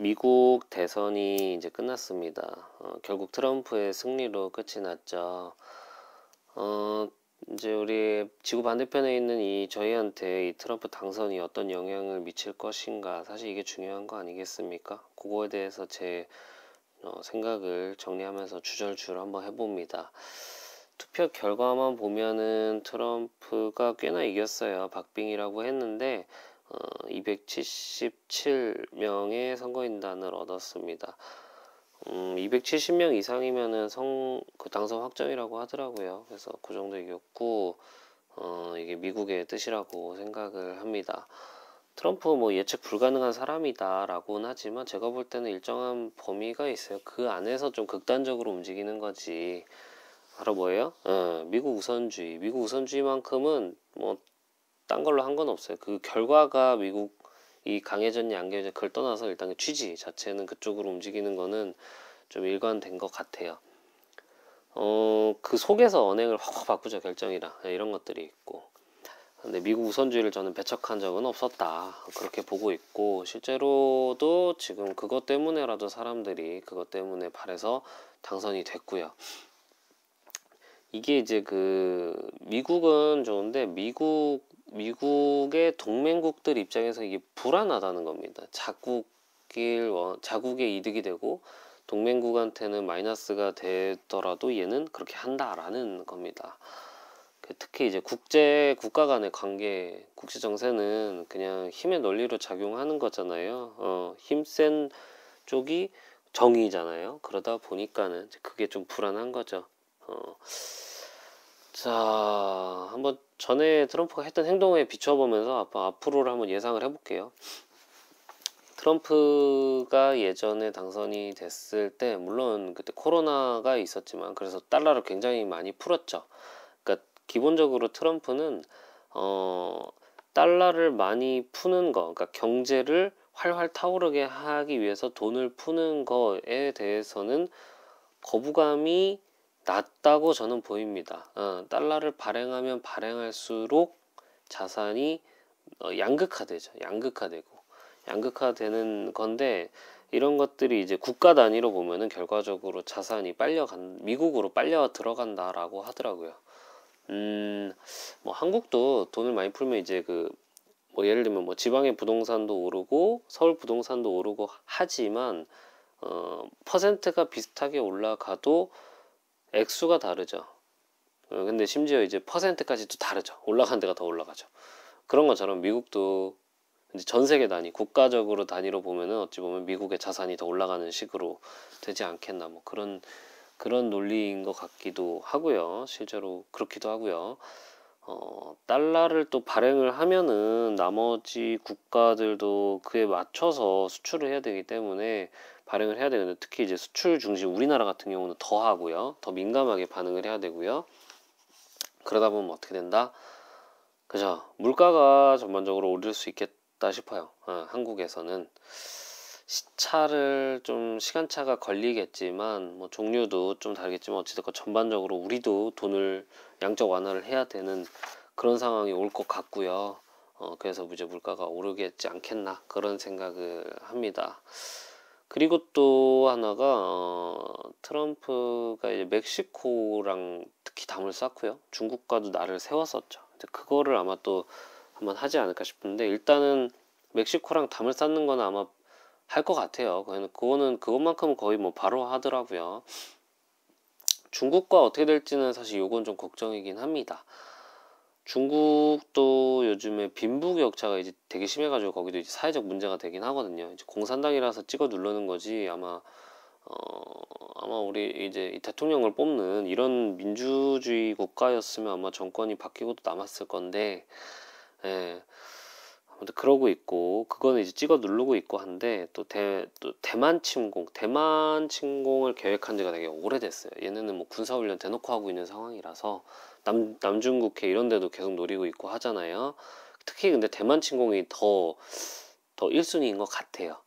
미국 대선이 이제 끝났습니다. 결국 트럼프의 승리로 끝이 났죠. 이제 우리 지구 반대편에 있는 저희한테 이 트럼프 당선이 어떤 영향을 미칠 것인가, 사실 이게 중요한 거 아니겠습니까? 그거에 대해서 제 생각을 정리하면서 주절주절 한번 해봅니다. 투표 결과만 보면은 트럼프가 꽤나 이겼어요. 박빙이라고 했는데 277명의 선거인단을 얻었습니다. 270명 이상이면은 당선 확정이라고 하더라고요. 그래서 그 정도 이겼고, 이게 미국의 뜻이라고 생각을 합니다. 트럼프 뭐 예측 불가능한 사람이다라고는 하지만 제가 볼 때는 일정한 범위가 있어요. 그 안에서 좀 극단적으로 움직이는 거지. 바로 뭐예요? 미국 우선주의. 미국 우선주의만큼은 뭐 딴 걸로 한 건 없어요. 그 결과가 미국이 강해졌냐 안 강해졌냐 그걸 떠나서 일단 그 취지 자체는 그쪽으로 움직이는 거는 좀 일관된 것 같아요. 그 속에서 언행을 확 바꾸죠. 결정이랑 이런 것들이 있고. 근데 미국 우선주의를 저는 배척한 적은 없었다. 그렇게 보고 있고, 실제로도 지금 그것 때문에라도 사람들이 그것 때문에 발해서 당선이 됐고요. 이게 이제 미국은 좋은데 미국의 동맹국들 입장에서 이게 불안하다는 겁니다. 자국의 이득이 되고 동맹국한테는 마이너스가 되더라도 얘는 그렇게 한다라는 겁니다. 특히 이제 국가 간의 관계, 국제 정세는 그냥 힘의 논리로 작용하는 거잖아요. 힘센 쪽이 정의잖아요. 그러다 보니까는 그게 좀 불안한 거죠. 자, 한번 전에 트럼프가 했던 행동에 비춰보면서 앞으로를 한번 예상을 해볼게요. 트럼프가 예전에 당선이 됐을 때, 물론 그때 코로나가 있었지만, 그래서 달러를 굉장히 많이 풀었죠. 그러니까 기본적으로 트럼프는 달러를 많이 푸는 거, 그러니까 경제를 활활 타오르게 하기 위해서 돈을 푸는 거에 대해서는 거부감이 낮다고 저는 보입니다. 달러를 발행하면 발행할수록 자산이 양극화되죠. 양극화되는 건데, 이런 것들이 이제 국가 단위로 보면은 결과적으로 자산이 미국으로 빨려 들어간다라고 하더라고요. 뭐 한국도 돈을 많이 풀면 이제 뭐 예를 들면 뭐 지방의 부동산도 오르고 서울 부동산도 오르고 하지만 퍼센트가 비슷하게 올라가도 액수가 다르죠. 근데 심지어 이제 퍼센트까지도 다르죠. 올라간 데가 더 올라가죠. 그런 것처럼 미국도 이제 전 세계 단위, 국가적으로 단위로 보면은 어찌 보면 미국의 자산이 더 올라가는 식으로 되지 않겠나, 뭐 그런 논리인 것 같기도 하고요. 실제로 그렇기도 하고요. 달러를 또 발행을 하면은 나머지 국가들도 그에 맞춰서 수출을 해야 되기 때문에 발행을 해야 되는데, 특히 이제 수출 중심 우리나라 같은 경우는 더 하고요. 더 민감하게 반응을 해야 되고요. 그러다 보면 어떻게 된다? 그죠? 물가가 전반적으로 오를 수 있겠다 싶어요. 한국에서는 시간차가 걸리겠지만, 뭐 종류도 좀 다르겠지만 어찌됐건 전반적으로 우리도 돈을 양적 완화를 해야 되는 그런 상황이 올 것 같고요. 그래서 이제 물가가 오르겠지 않겠나, 그런 생각을 합니다. 그리고 또 하나가 트럼프가 이제 멕시코랑 특히 담을 쌓고요. 중국과도 나를 세웠었죠. 그거를 아마 또 한번 하지 않을까 싶은데, 일단은 멕시코랑 담을 쌓는 건 아마 할 것 같아요. 그것만큼은 거의 뭐 바로 하더라고요. 중국과 어떻게 될지는 사실 요건 좀 걱정이긴 합니다. 중국도 요즘에 빈부격차가 이제 되게 심해가지고 거기도 이제 사회적 문제가 되긴 하거든요. 이제 공산당이라서 찍어 누르는 거지, 아마 우리 이제 대통령을 뽑는 이런 민주주의 국가였으면 아마 정권이 바뀌고도 남았을 건데, 예. 아무튼 그러고 있고, 그거는 이제 찍어 누르고 있고 한데, 또 대만 침공을 계획한 지가 되게 오래됐어요. 얘네는 뭐 군사훈련 대놓고 하고 있는 상황이라서 남중국해 이런 데도 계속 노리고 있고 하잖아요. 특히 근데 대만 침공이 더 1순위인 것 같아요.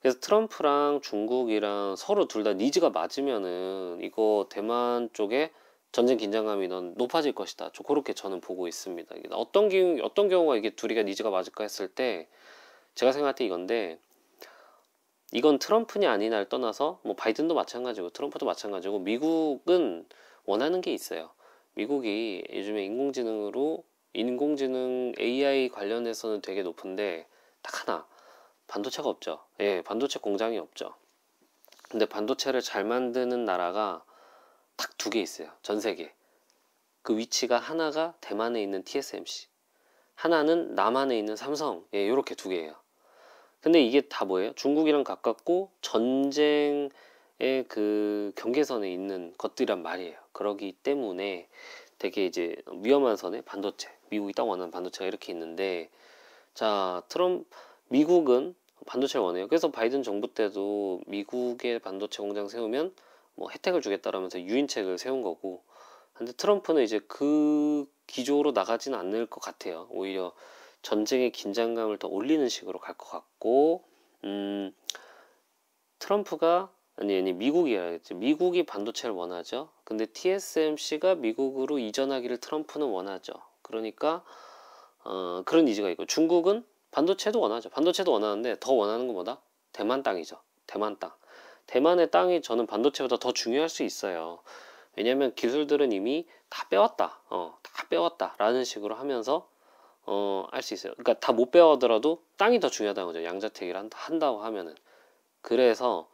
그래서 트럼프랑 중국이랑 서로 둘 다 니즈가 맞으면은 이거 대만 쪽에 전쟁 긴장감이 높아질 것이다. 그렇게 저는 보고 있습니다. 어떤 경우가 이게 둘이가 니즈가 맞을까 했을 때, 제가 생각할 때 이건데, 이건 트럼프냐 아니냐를 떠나서 뭐 바이든도 마찬가지고 트럼프도 마찬가지고 미국은 원하는 게 있어요. 미국이 요즘에 인공지능 AI 관련해서는 되게 높은데 딱 하나 반도체가 없죠. 예, 반도체 공장이 없죠. 근데 반도체를 잘 만드는 나라가 딱 두 개 있어요. 전 세계. 그 위치가 하나가 대만에 있는 TSMC, 하나는 남한에 있는 삼성. 예, 요렇게 두 개예요. 근데 이게 다 뭐예요? 중국이랑 가깝고 전쟁의 그 경계선에 있는 것들이란 말이에요. 그러기 때문에 되게 이제 위험한 선에 반도체, 미국이 딱 원하는 반도체가 이렇게 있는데, 자, 미국은 반도체를 원해요. 그래서 바이든 정부 때도 미국의 반도체 공장 세우면 뭐 혜택을 주겠다라면서 유인책을 세운 거고, 근데 트럼프는 이제 그 기조로 나가지는 않을 것 같아요. 오히려 전쟁의 긴장감을 더 올리는 식으로 갈 것 같고, 트럼프가 아니 미국이 해야겠지. 미국이 반도체를 원하죠. 근데 TSMC가 미국으로 이전하기를 트럼프는 원하죠. 그러니까 그런 니즈가 있고, 중국은 반도체도 원하죠. 반도체도 원하는데 더 원하는 건 뭐다? 대만 땅이죠. 대만 땅. 대만의 땅이 저는 반도체보다 더 중요할 수 있어요. 왜냐면 기술들은 이미 다 빼왔다. 다 빼왔다. 라는 식으로 하면서 할 수 있어요. 그러니까 다 못 빼오더라도 땅이 더 중요하다는 거죠. 양자택일을 한다고 하면은. 그래서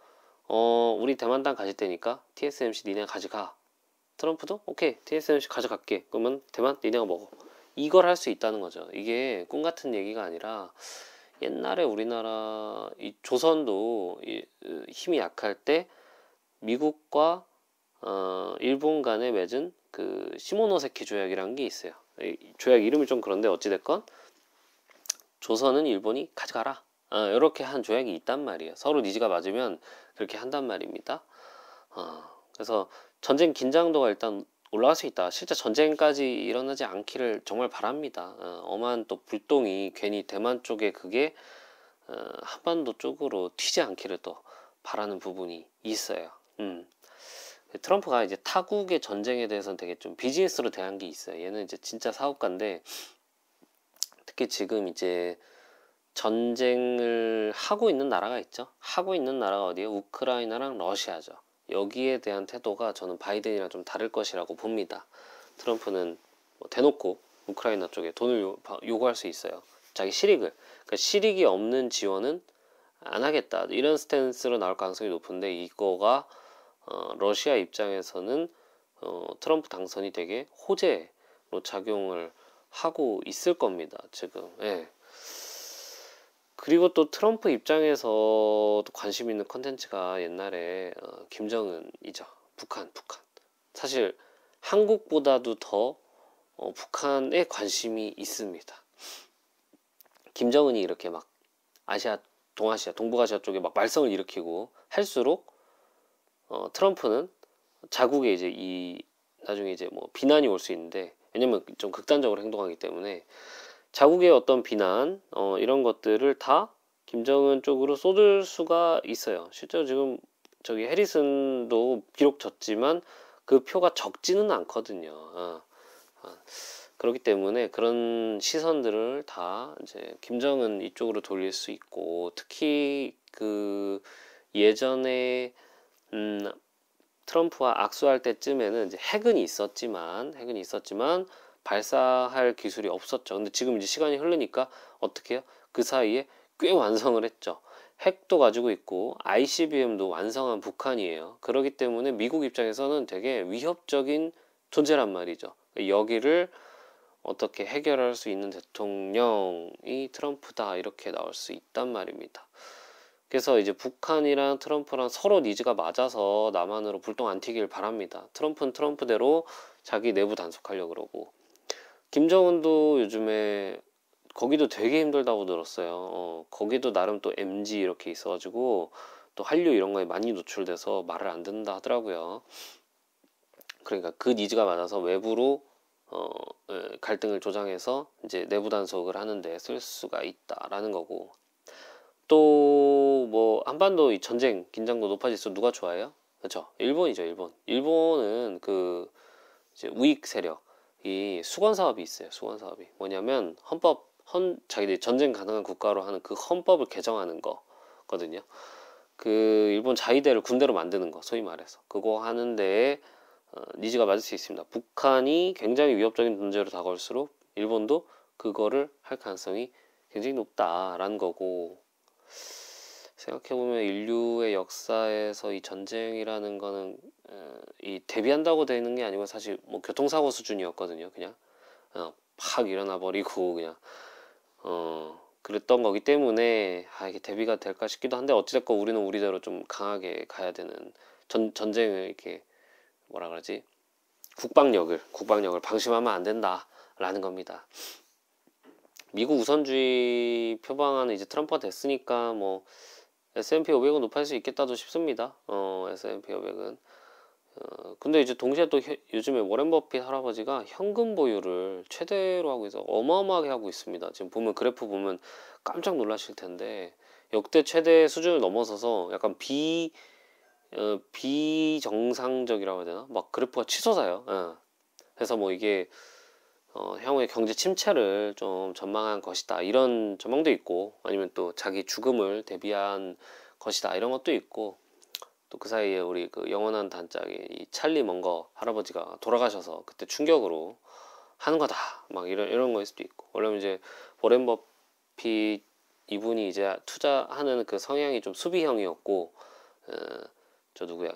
우리 대만 땅 가질 테니까 TSMC 니네가 가져가. 트럼프도 오케이 TSMC 가져갈게. 그러면 대만 니네가 먹어. 이걸 할 수 있다는 거죠. 이게 꿈 같은 얘기가 아니라 옛날에 우리나라 이 조선도 힘이 약할 때 미국과 일본 간에 맺은 그 시모노세키 조약이라는 게 있어요. 이 조약 이름이 좀 그런데 어찌됐건 조선은 일본이 가져가라. 이렇게 한 조약이 있단 말이에요. 서로 니즈가 맞으면 그렇게 한단 말입니다. 그래서 전쟁 긴장도가 일단 올라갈 수 있다. 실제 전쟁까지 일어나지 않기를 정말 바랍니다. 엄한 또 불똥이 괜히 대만 쪽에 그게 한반도 쪽으로 튀지 않기를 또 바라는 부분이 있어요. 트럼프가 이제 타국의 전쟁에 대해서는 되게 좀 비즈니스로 대한 게 있어요. 얘는 이제 진짜 사업가인데, 특히 지금 이제 전쟁을 하고 있는 나라가 있죠. 하고 있는 나라가 어디예요? 우크라이나랑 러시아죠. 여기에 대한 태도가 저는 바이든이랑 좀 다를 것이라고 봅니다. 트럼프는 뭐 대놓고 우크라이나 쪽에 돈을 요구할 수 있어요. 자기 실익을. 그러니까 실익이 없는 지원은 안 하겠다. 이런 스탠스로 나올 가능성이 높은데, 이거가 러시아 입장에서는 트럼프 당선이 되게 호재로 작용을 하고 있을 겁니다. 지금. 예. 그리고 또 트럼프 입장에서 관심 있는 컨텐츠가 옛날에 김정은이죠. 북한. 사실 한국보다도 더 북한에 관심이 있습니다. 김정은이 이렇게 막 아시아, 동아시아, 동북아시아 쪽에 막 말썽을 일으키고 할수록 트럼프는 자국에 이제 나중에 이제 뭐 비난이 올 수 있는데, 왜냐면 좀 극단적으로 행동하기 때문에 자국의 어떤 비난 이런 것들을 다 김정은 쪽으로 쏟을 수가 있어요. 실제로 지금 저기 해리슨도 비록 졌지만 그 표가 적지는 않거든요. 그렇기 때문에 그런 시선들을 다 이제 김정은 이쪽으로 돌릴 수 있고, 특히 그 예전에 트럼프와 악수할 때쯤에는 이제 핵은 있었지만 발사할 기술이 없었죠. 근데 지금 이제 시간이 흐르니까 어떻게 해요? 그 사이에 꽤 완성을 했죠. 핵도 가지고 있고 ICBM도 완성한 북한이에요. 그렇기 때문에 미국 입장에서는 되게 위협적인 존재란 말이죠. 여기를 어떻게 해결할 수 있는 대통령이 트럼프다, 이렇게 나올 수 있단 말입니다. 그래서 이제 북한이랑 트럼프랑 서로 니즈가 맞아서 남한으로 불똥 안 튀길 바랍니다. 트럼프는 트럼프대로 자기 내부 단속하려고 그러고, 김정은도 요즘에 거기도 되게 힘들다고 들었어요. 거기도 나름 또 MG 이렇게 있어가지고 또 한류 이런 거에 많이 노출돼서 말을 안 듣는다 하더라고요. 그러니까 그 니즈가 많아서 외부로 갈등을 조장해서 이제 내부 단속을 하는데 쓸 수가 있다라는 거고, 또 뭐 한반도 이 전쟁 긴장도 높아질수록 누가 좋아해요? 그렇죠. 일본이죠. 일본은 그 이제 우익 세력, 이 수건 사업이 있어요. 수건 사업이 뭐냐면 자기들이 전쟁 가능한 국가로 하는 그 헌법을 개정하는 거거든요. 그 일본 자위대를 군대로 만드는 거, 소위 말해서 그거 하는데 니즈가 맞을 수 있습니다. 북한이 굉장히 위협적인 존재로 다가올수록 일본도 그거를 할 가능성이 굉장히 높다라는 거고, 생각해보면 인류의 역사에서 이 전쟁이라는 거는 이 대비한다고 되는 게 아니고 사실 뭐 교통사고 수준이었거든요. 그냥 팍 일어나 버리고 그냥 그랬던 거기 때문에 이게 대비가 될까 싶기도 한데, 어찌됐건 우리는 우리대로 좀 강하게 가야 되는, 전쟁을 이렇게 뭐라 그러지, 국방력을 방심하면 안 된다라는 겁니다. 미국 우선주의 표방하는 이제 트럼프가 됐으니까 뭐 S&P 500은 높아질 수 있겠다도 싶습니다. S&P 500은 근데 이제 동시에 또 요즘에 워렌 버핏 할아버지가 현금 보유를 최대로 하고 있어 어마어마하게 하고 있습니다. 지금 보면 그래프 보면 깜짝 놀라실 텐데 역대 최대 수준을 넘어서서 약간 비정상적이라고 해야 되나? 막 그래프가 치솟아요. 그래서 뭐 이게 향후에 경제 침체를 좀 전망한 것이다, 이런 전망도 있고, 아니면 또 자기 죽음을 대비한 것이다, 이런 것도 있고, 또 그 사이에 우리 그 영원한 단짝이 이 찰리 먼거 할아버지가 돌아가셔서 그때 충격으로 하는 거다, 막 이런 거일 수도 있고. 원래 이제 워렌 버핏 이분이 이제 투자하는 그 성향이 좀 수비형이었고, 저 누구야,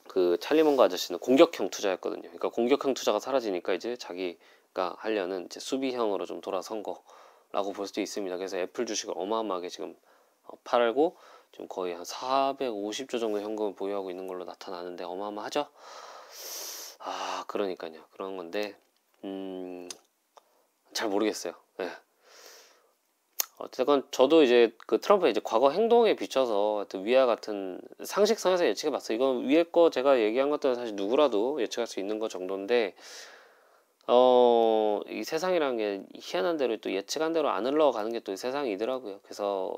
그 찰리 먼거 아저씨는 공격형 투자였거든요. 그러니까 공격형 투자가 사라지니까 이제 자기가 하려는 이제 수비형으로 좀 돌아선 거라고 볼 수도 있습니다. 그래서 애플 주식을 어마어마하게 지금 팔고 지금 거의 한 450조 정도 현금을 보유하고 있는 걸로 나타나는데 어마어마하죠. 그러니까요. 그런 건데 잘 모르겠어요. 네. 어쨌건 저도 이제 그 트럼프의 이제 과거 행동에 비춰서 위와 같은 상식선에서 예측해 봤어요. 이건 위에 거 제가 얘기한 것들은 사실 누구라도 예측할 수 있는 것 정도인데, 이 세상이라는 게 희한한 대로 또 예측한 대로 안 흘러가는 게 또 세상이더라고요. 그래서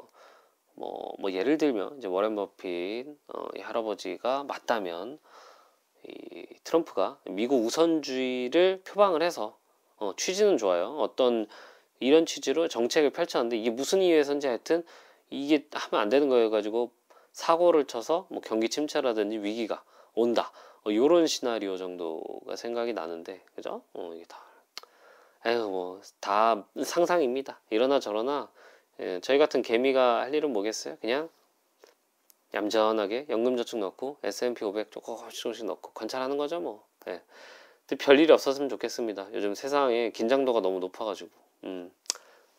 뭐 예를 들면 이제 워렌 버핏 이 할아버지가 맞다면 이 트럼프가 미국 우선주의를 표방을 해서 취지는 좋아요. 어떤 이런 취지로 정책을 펼쳤는데 이게 무슨 이유에서인지 하여튼 이게 하면 안 되는 거여 가지고 사고를 쳐서 뭐 경기 침체라든지 위기가 온다, 요런 시나리오 정도가 생각이 나는데, 그죠? 이게 뭐 다 상상입니다. 이러나 저러나 저희 같은 개미가 할 일은 뭐겠어요? 그냥 얌전하게 연금저축 넣고 S&P 500 조금씩 넣고 관찰하는 거죠 뭐. 근데 별일이 없었으면 좋겠습니다. 요즘 세상에 긴장도가 너무 높아가지고.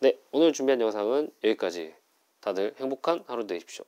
네, 오늘 준비한 영상은 여기까지. 다들 행복한 하루 되십시오.